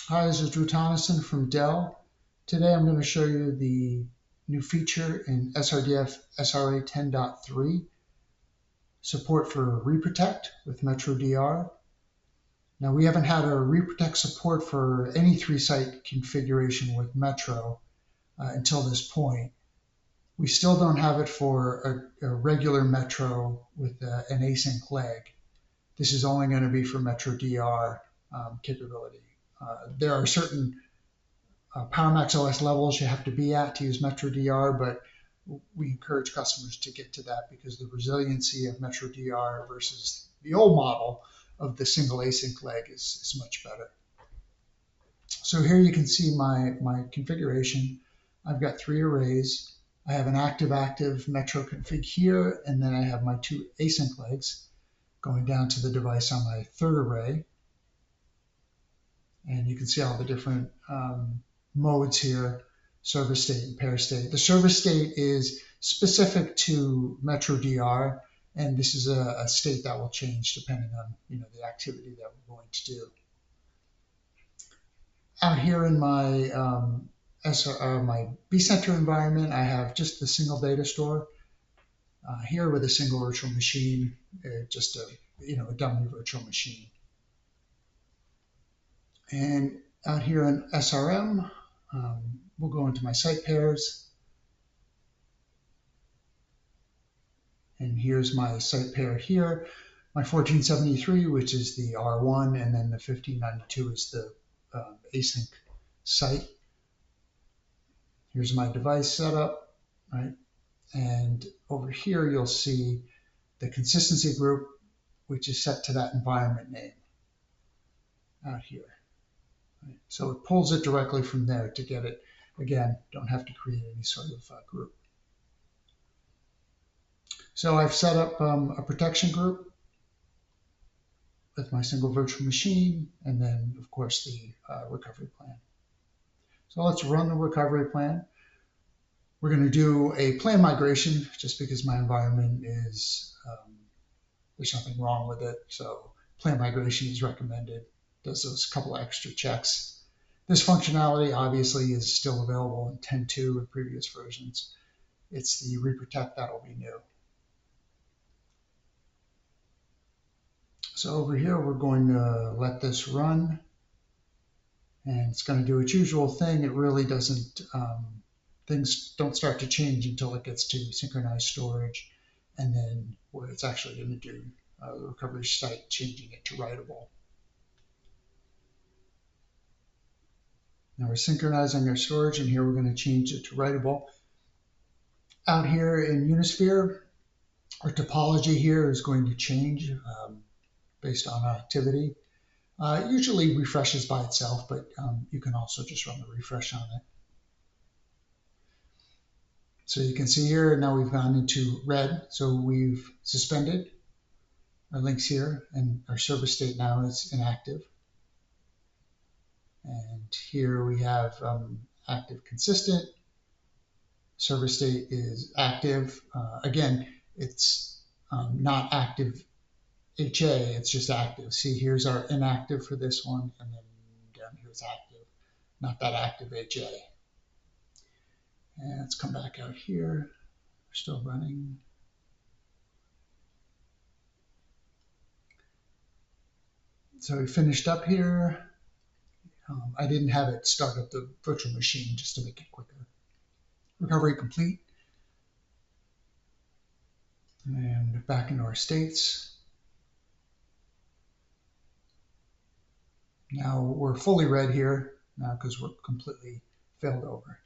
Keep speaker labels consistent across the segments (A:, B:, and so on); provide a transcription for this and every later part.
A: Hi, this is Drew Tonneson from Dell. Today I'm going to show you the new feature in SRDF SRA 10.3, support for reprotect with MetroDR. Now we haven't had a reprotect support for any 3-site configuration with Metro until this point. We still don't have it for a regular Metro with an async leg. This is only going to be for MetroDR capability. There are certain PowerMax OS levels you have to be at to use MetroDR, but we encourage customers to get to that because the resiliency of MetroDR versus the old model of the single async leg is much better. So here you can see my configuration. I've got 3 arrays. I have an active Metro config here, and then I have my 2 async legs going down to the device on my 3rd array. And you can see all the different modes here, service state and pair state. The service state is specific to MetroDR, and this is a state that will change depending on the activity that we're going to do. Out here in my my vCenter environment, I have just the single data store. Here with a single virtual machine, just a dummy virtual machine. And out here in SRM, we'll go into my site pairs. And here's my site pair here. My 1473, which is the R1, and then the 1592 is the async site. Here's my device setup, right? And over here, you'll see the consistency group, which is set to that environment name out here. So it pulls it directly from there to get it. Again, don't have to create any sort of group. So I've set up a protection group with my single virtual machine, and then, of course, the recovery plan. So let's run the recovery plan. We're going to do a plan migration just because my environment is, there's nothing wrong with it. So plan migration is recommended. Does those couple extra checks. This functionality obviously is still available in 10.2 and previous versions. It's the reprotect that will be new. So over here, we're going to let this run, and it's going to do its usual thing. It really doesn't, things don't start to change until it gets to synchronized storage, and then where it's actually going to do the recovery site, changing it to writable. Now we're synchronizing our storage, and here we're going to change it to writable. Out here in Unisphere, our topology here is going to change based on activity. It usually refreshes by itself, but you can also just run the refresh on it. So you can see here, now we've gone into red. So we've suspended our links here, and our service state now is inactive. And here we have active consistent. Service state is active. Again, it's not active HA, it's just active. See, here's our inactive for this one, and then down here is active, not that active HA. And let's come back out here. We're still running. So we finished up here. I didn't have it start up the virtual machine just to make it quicker. Recovery complete. And back into our states. Now we're fully red here now because we're completely failed over.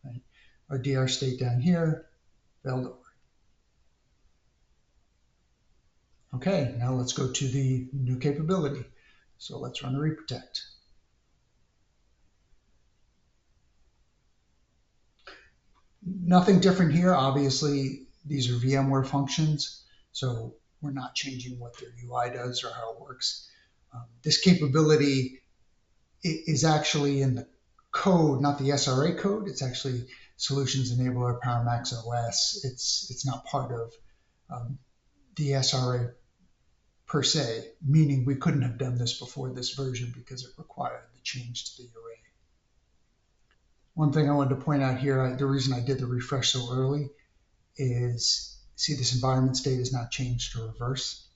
A: Right? Our DR state down here, failed over. Okay, now let's go to the new capability. So let's run the reprotect. Nothing different here. Obviously, these are VMware functions, so we're not changing what their UI does or how it works. This capability is actually in the code, not the SRA code. It's actually Solutions Enabler PowerMax OS. It's not part of the SRA per se, meaning we couldn't have done this before this version because it required the change to the array. One thing I wanted to point out here, the reason I did the refresh so early is, see this environment state is not changed to reverse.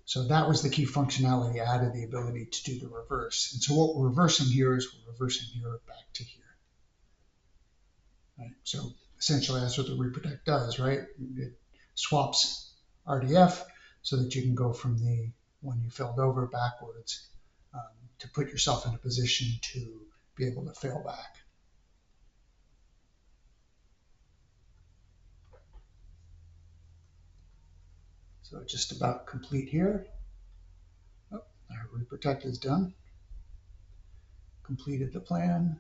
A: So that was the key functionality, added the ability to do the reverse. And so what we're reversing here is we're reversing here back to here. Right? So essentially that's what the reprotect does, right? It swaps RDF so that you can go from the one you failed over backwards to put yourself in a position to be able to fail back. So just about complete here. Oh, our reprotect is done. Completed the plan.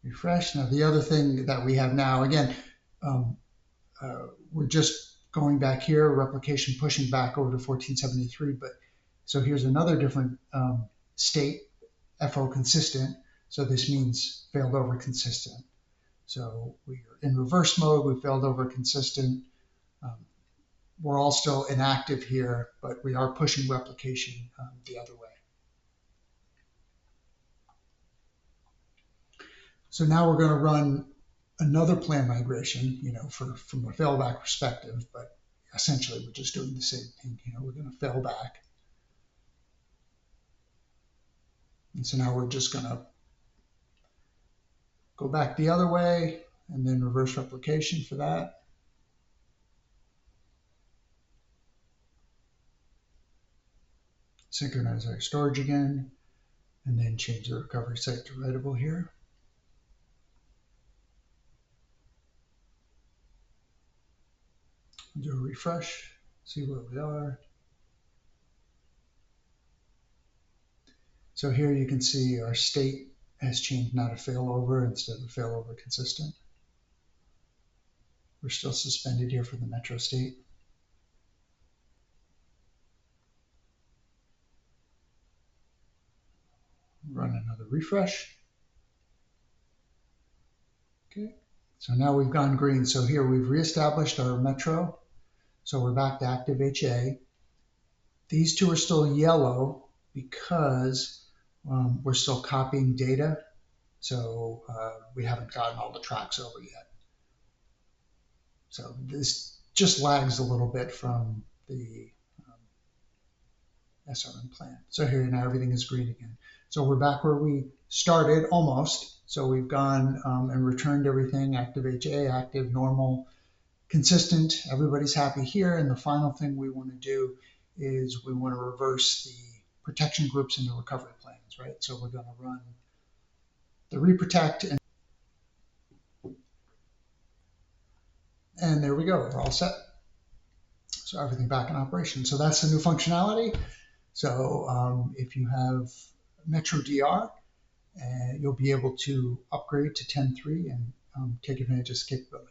A: Refresh. Now the other thing that we have now, again, we're just going back here, replication pushing back over to 1473, but so here's another different state, FO consistent. So this means failed over consistent. So we're in reverse mode, we failed over consistent. We're all still inactive here, but we are pushing replication the other way. So now we're going to run another plan migration, from a failback perspective, but essentially we're just doing the same thing. We're going to fail back. And so now we're just going to go back the other way and then reverse replication for that. Synchronize our storage again, and then change the recovery site to writable here. Do a refresh, see where we are. So here you can see our state has changed now to failover instead of failover consistent. We're still suspended here for the metro state. Run another refresh. Okay, so now we've gone green. So here we've reestablished our metro. So we're back to active HA. These two are still yellow because we're still copying data. So we haven't gotten all the tracks over yet. So this just lags a little bit from the SRM plan. So here now everything is green again. So we're back where we started almost. So we've gone and returned everything, active HA, active, normal, consistent. Everybody's happy here. And the final thing we want to do is we want to reverse the protection groups into recovery plans, right? So we're going to run the reprotect, and there we go. We're all set. So everything back in operation. So that's the new functionality. So if you have MetroDR, you'll be able to upgrade to 10.3 and take advantage of this capability.